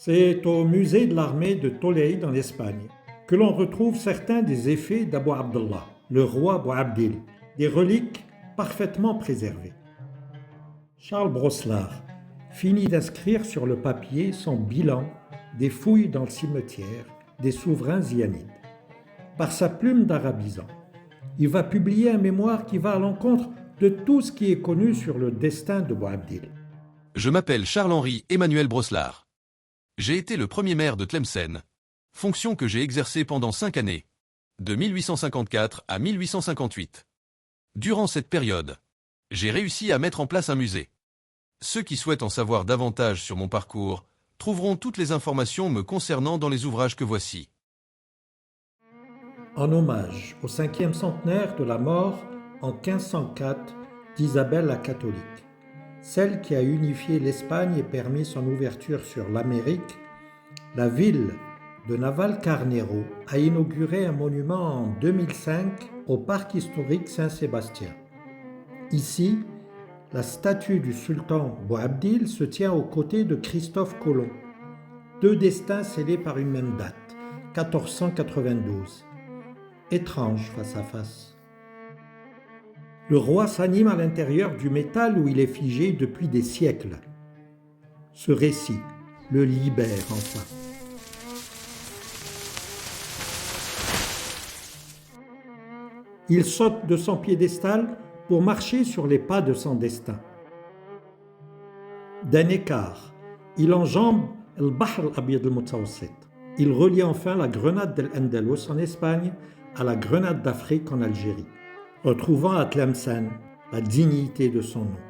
C'est au musée de l'armée de Tolaïd en Espagne que l'on retrouve certains des effets d'Abu Abdallah, le roi Boabdil, des reliques parfaitement préservées. Charles Brosselard finit d'inscrire sur le papier son bilan des fouilles dans le cimetière des souverains zianides. Par sa plume d'arabisant, il va publier un mémoire qui va à l'encontre de tout ce qui est connu sur le destin de Boabdil. Je m'appelle Charles-Henri Emmanuel Brosselard. J'ai été le premier maire de Tlemcen, fonction que j'ai exercée pendant 5 années, de 1854 à 1858. Durant cette période, j'ai réussi à mettre en place un musée. Ceux qui souhaitent en savoir davantage sur mon parcours trouveront toutes les informations me concernant dans les ouvrages que voici. En hommage au 5e centenaire de la mort en 1504 d'Isabelle la catholique, celle qui a unifié l'Espagne et permis son ouverture sur l'Amérique, la ville de Navalcarnero a inauguré un monument en 2005 au parc historique Saint-Sébastien. Ici, la statue du sultan Boabdil se tient aux côtés de Christophe Colomb. Deux destins scellés par une même date, 1492. Étrange face à face. Le roi s'anime à l'intérieur du métal où il est figé depuis des siècles. Ce récit le libère enfin. Il saute de son piédestal pour marcher sur les pas de son destin. D'un écart, il enjambe le Bahr al-Abyad al-Mutawassit. Il relie enfin la Grenade del-Andalus en Espagne à la Grenade d'Afrique en Algérie, retrouvant à Tlemcen la dignité de son nom.